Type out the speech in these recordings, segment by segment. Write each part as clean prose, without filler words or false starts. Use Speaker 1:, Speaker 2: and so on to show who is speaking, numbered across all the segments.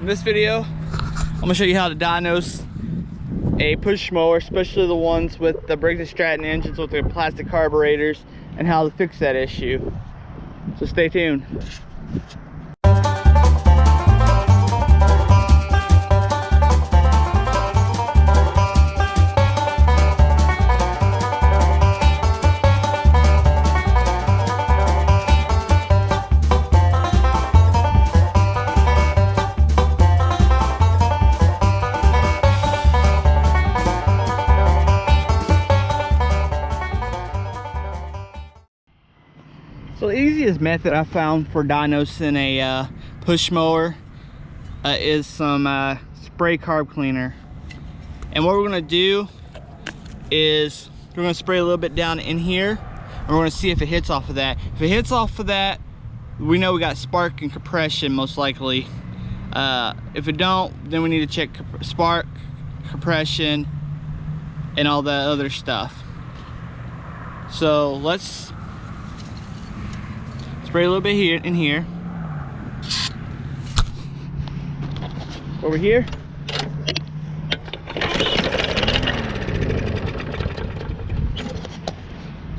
Speaker 1: In this video, I'm gonna show you how to diagnose a push mower, especially the ones with the Briggs and Stratton engines with the plastic carburetors, and how to fix that issue. So stay tuned. So the easiest method I found for diagnosing a push mower is some spray carb cleaner. And what we're gonna do is we're gonna spray a little bit down in here, and we're gonna see if it hits off of that. If it hits off of that, we know we got spark and compression most likely. If it don't, then we need to check spark, compression, and all that other stuff. So let's spray a little bit here in here. Over here.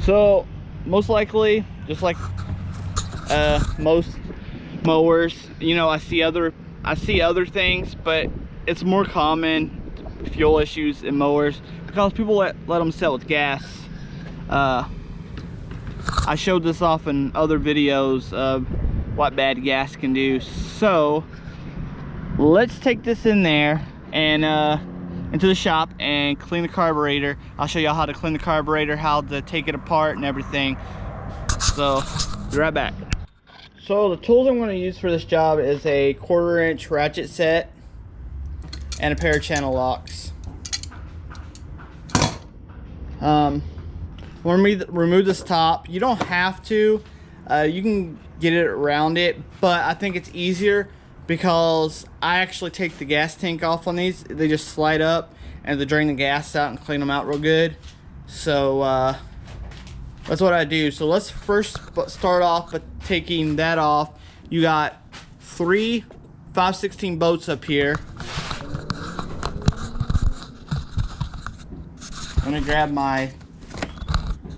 Speaker 1: So most likely, just like most mowers, you know, I see other things, but it's more common fuel issues in mowers because people let them set with gas. I showed this off in other videos of what bad gas can do. So let's take this in there and into the shop and clean the carburetor. I'll show you how to clean the carburetor, how to take it apart and everything. So be right back. So the tools I'm going to use for this job is a 1/4 inch ratchet set and a pair of channel locks. When we remove this top, you don't have to. You can get it around it, but I think it's easier because I actually take the gas tank off on these. They just slide up and they drain the gas out and clean them out real good. So that's what I do. So let's first start off by taking that off. You got 3 5/16 bolts up here. I'm gonna grab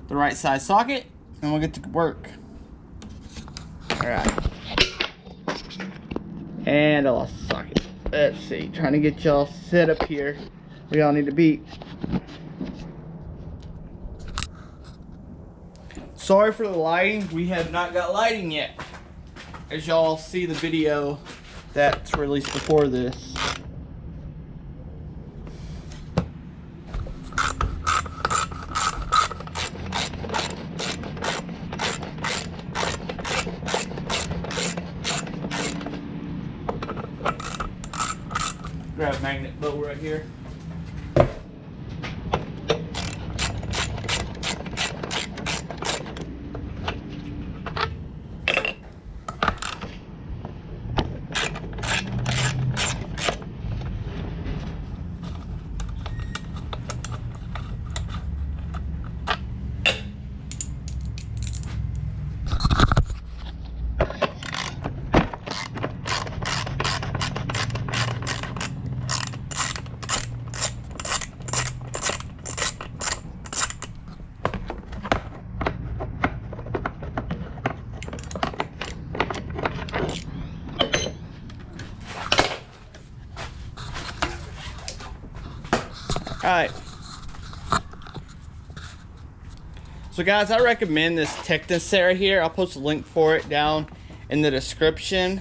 Speaker 1: the right size socket and we'll get to work. All right. And I lost the socket. Let's see, trying to get y'all set up here. We all need to be. Sorry for the lighting. We have not got lighting yet, as y'all see the video that's released before this. Grab a magnet bolt right here. Alright, so guys, I recommend this Technic set right here. I'll post a link for it down in the description.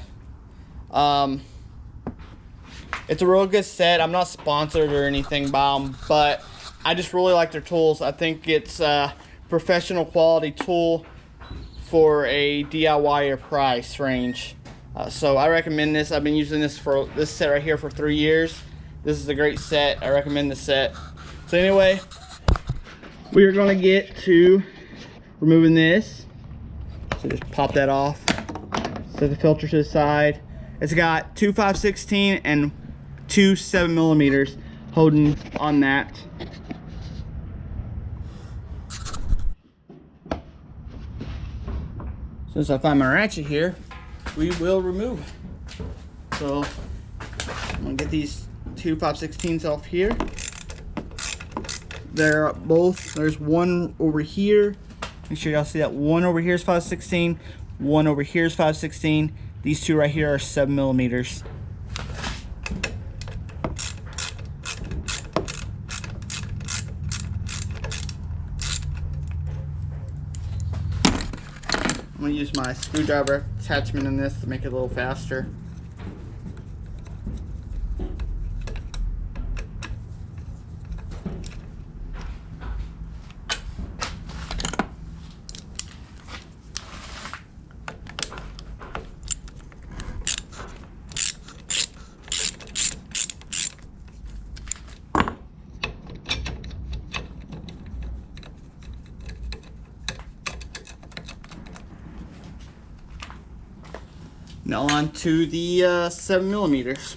Speaker 1: It's a real good set. I'm not sponsored or anything by them, but I just really like their tools. I think it's a professional quality tool for a DIY price range. So I recommend this. I've been using this set right here for 3 years. This is a great set. I recommend this set. So anyway, we are going to get to removing this. So just pop that off. Set the filter to the side. It's got 2 5/16 and 2 7mm holding on that. Since I find my ratchet here, we will remove it. So I'm gonna get these two 5/16 off here. They're both, there's one over here. Make sure y'all see that. One over here is 5/16. One over here is 5/16. These two right here are 7mm. I'm gonna use my screwdriver attachment in this to make it a little faster. Now on to the 7mm.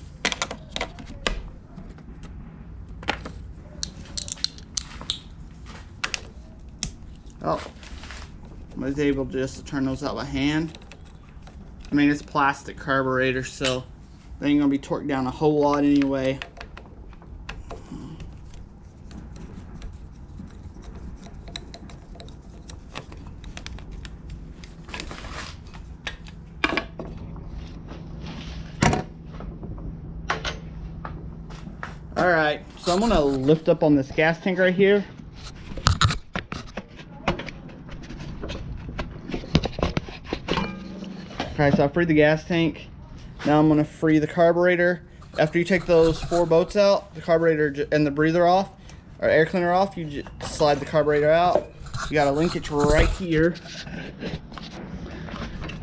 Speaker 1: Oh, I was able just to turn those out by hand. I mean, it's plastic carburetor, so they ain't gonna be torqued down a whole lot anyway. Alright, so I'm gonna lift up on this gas tank right here. Okay, so I freed the gas tank. Now I'm gonna free the carburetor. After you take those 4 bolts out, the carburetor and the breather off, or air cleaner off, you just slide the carburetor out. You got a linkage right here.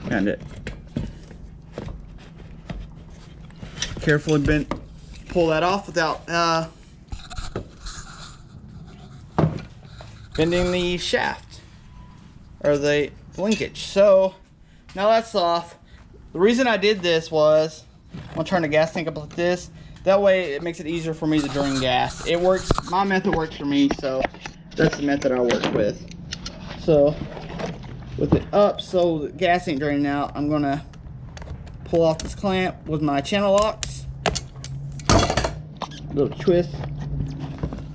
Speaker 1: And it carefully bent. Pull that off without bending the shaft or the linkage. So now that's off. The reason I did this was I'm gonna turn the gas tank up like this. That way it makes it easier for me to drain gas. It works, my method works for me, so that's the method I work with. So with it up so the gas ain't draining out, I'm gonna pull off this clamp with my channel locks. Little twist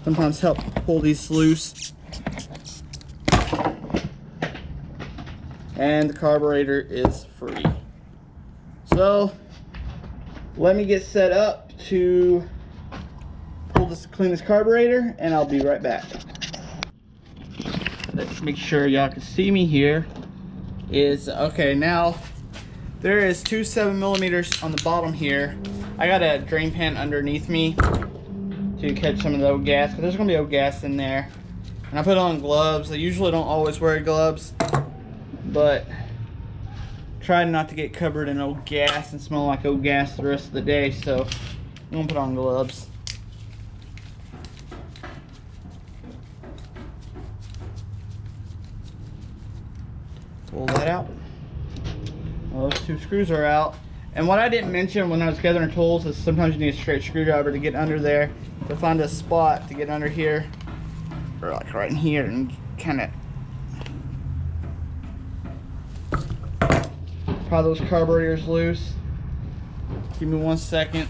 Speaker 1: sometimes help pull these loose, and the carburetor is free. So let me get set up to clean this carburetor, and I'll be right back. Let's make sure y'all can see me here. Okay, now there is 2 7mm on the bottom here. I got a drain pan underneath me to catch some of the old gas, because there's gonna be old gas in there. And I put on gloves. I usually don't always wear gloves, but try not to get covered in old gas and smell like old gas the rest of the day, so I'm gonna put on gloves. Pull that out. Well, those 2 screws are out. And what I didn't mention when I was gathering tools is sometimes you need a straight screwdriver to get under there, to find a spot to get under here, or like right in here, and kind of pry those carburetors loose. Give me 1 second.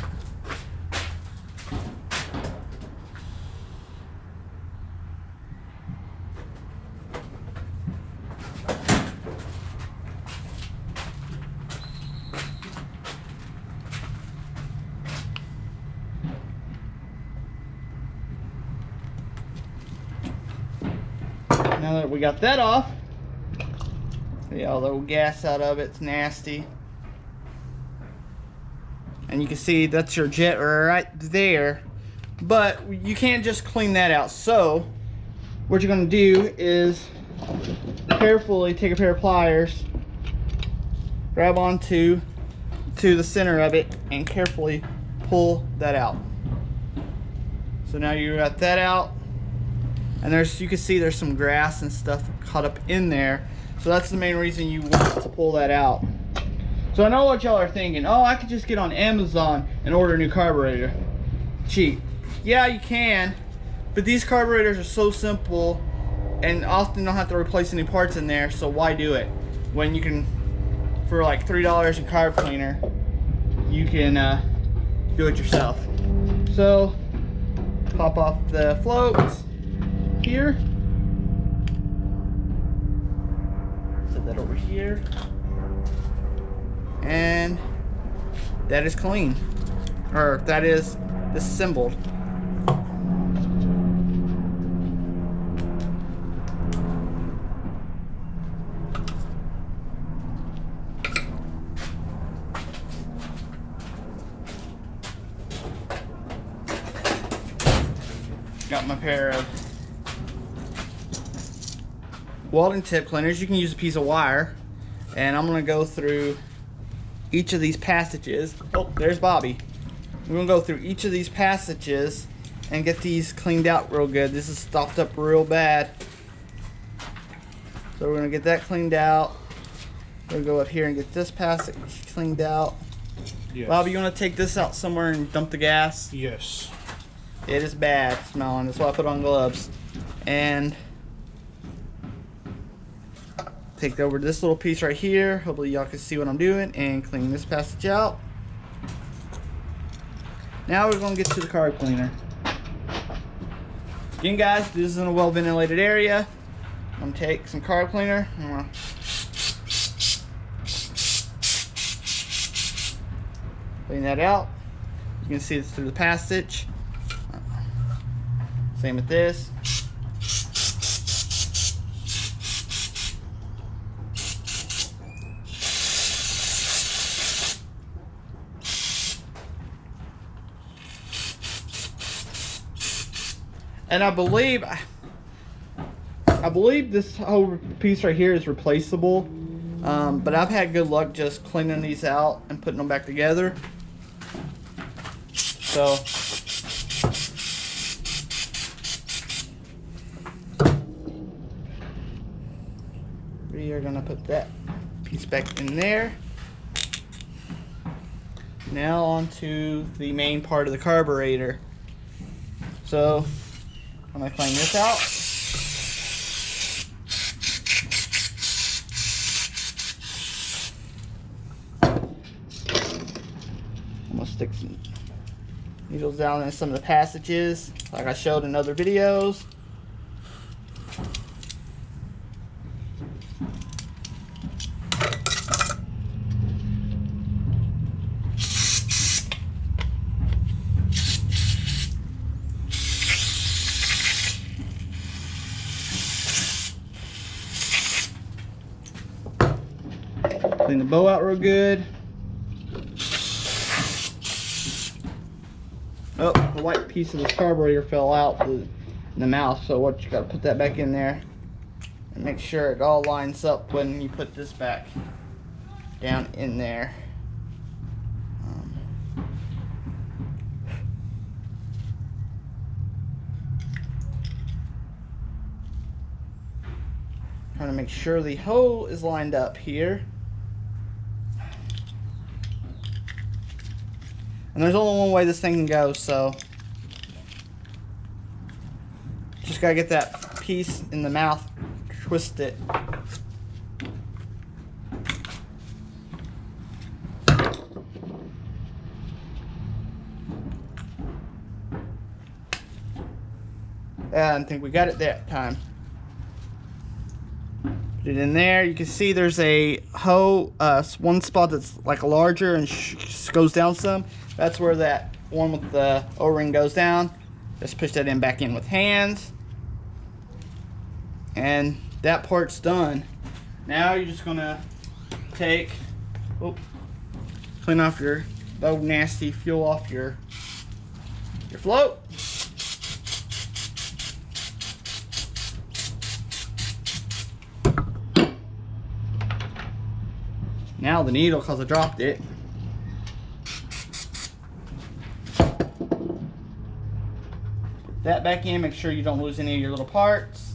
Speaker 1: Now that we got that off, see all the gas out of it, it's nasty. And you can see that's your jet right there. But you can't just clean that out. So what you're gonna do is carefully take a pair of pliers, grab onto the center of it, and carefully pull that out. So now you got that out. And you can see there's some grass and stuff caught up in there. So that's the main reason you want to pull that out. So I know what y'all are thinking. Oh, I could just get on Amazon and order a new carburetor. Cheap. Yeah, you can. But these carburetors are so simple and often don't have to replace any parts in there. So why do it? When you can, for like $3 in carb cleaner, you can do it yourself. So pop off the floats here. Set that over here. And that is clean. Or that is disassembled. Got my pair of welding tip cleaners. You can use a piece of wire, and I'm gonna go through each of these passages. Oh, there's Bobby. We're gonna go through each of these passages and get these cleaned out real good. This is stopped up real bad. So we're gonna get that cleaned out. We're gonna go up here and get this passage cleaned out. Yes. Bobby, you wanna take this out somewhere and dump the gas?
Speaker 2: Yes.
Speaker 1: It is bad smelling. That's why I put on gloves. And take over this little piece right here. Hopefully y'all can see what I'm doing, and clean this passage out. Now we're gonna get to the carb cleaner. Again, guys, this is in a well ventilated area. I'm gonna take some carb cleaner. I'm gonna clean that out. You can see this through the passage. Same with this. And I believe this whole piece right here is replaceable, but I've had good luck just cleaning these out and putting them back together. So we are gonna put that piece back in there. Now onto the main part of the carburetor. So I'm gonna clean this out. I'm gonna stick some needles down in some of the passages like I showed in other videos. Clean the bow out real good. Oh, the white piece of this carburetor fell out in the mouth, so what you gotta put that back in there and make sure it all lines up when you put this back down in there. Trying to make sure the hole is lined up here. And there's only one way this thing can go, so just gotta get that piece in the mouth, twist it. And I think we got it that time. Put it in there. You can see there's a hole, one spot that's like larger and goes down some. That's where that one with the O-ring goes down. Just push that in back in with hands. And that part's done. Now you're just gonna take, clean off your nasty fuel off your float. Now the needle, because I dropped it. Put that back in, make sure you don't lose any of your little parts.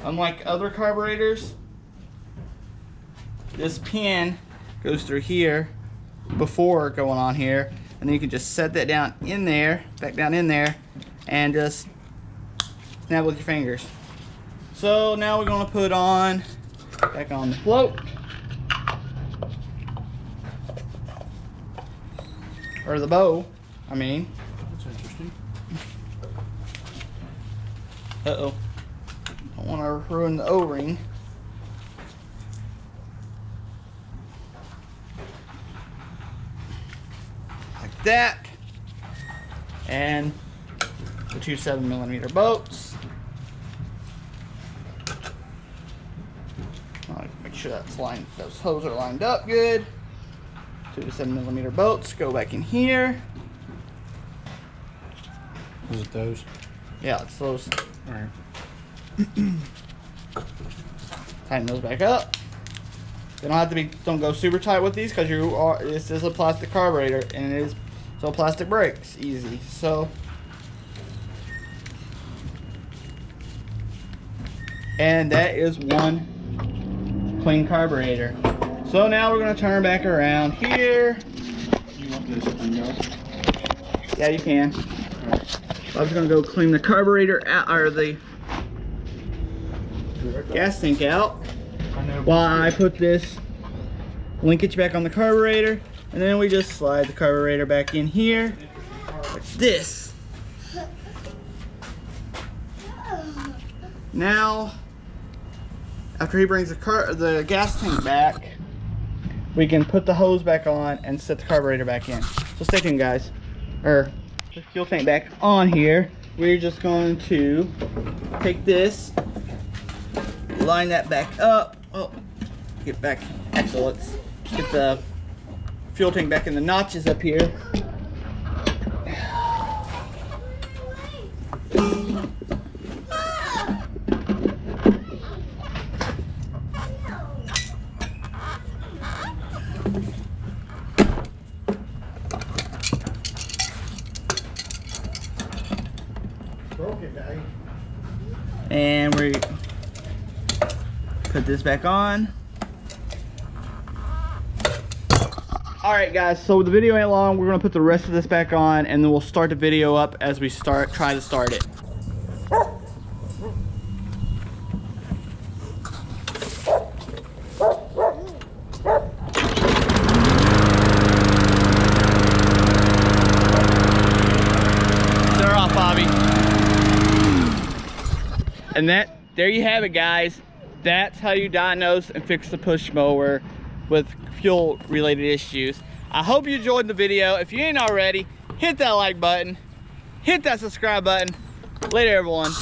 Speaker 1: Unlike other carburetors, this pin goes through here before going on here. And then you can just set that down in there, back down in there, and just snap with your fingers. So now we're gonna put on, back on the float. Or the bow, I mean.
Speaker 2: That's interesting.
Speaker 1: Uh-oh. Don't want to ruin the O-ring. Like that. And the two 7mm bolts. Make sure that's lined, those hoses are lined up good. Two 7mm bolts go back in here.
Speaker 2: Is it those?
Speaker 1: Yeah, it's those.
Speaker 2: All right.
Speaker 1: Tighten those back up. They don't have to be, don't go super tight with these because this is a plastic carburetor and it is so plastic breaks easy. So, and that is one clean carburetor. So now we're going to turn back around here.
Speaker 2: You want this cleaned out?
Speaker 1: Yeah, you can. I was going to go clean the carburetor out, or the gas tank out, while I put this linkage back on the carburetor, and then we just slide the carburetor back in here like this. Now, after he brings the gas tank back, we can put the hose back on and set the carburetor back in. So stay tuned, guys. The fuel tank back on here. We're just going to take this, line that back up. Oh, get back. Actually, let's get the fuel tank back in the notches up here. And we put this back on. Alright guys, so the video ain't long. We're gonna put the rest of this back on and then we'll start the video up as we try to start it. Turn her off, Bobby. And there you have it, guys. That's how you diagnose and fix the push mower with fuel related issues. I hope you enjoyed the video. If you ain't already, hit that like button, hit that subscribe button. Later, everyone.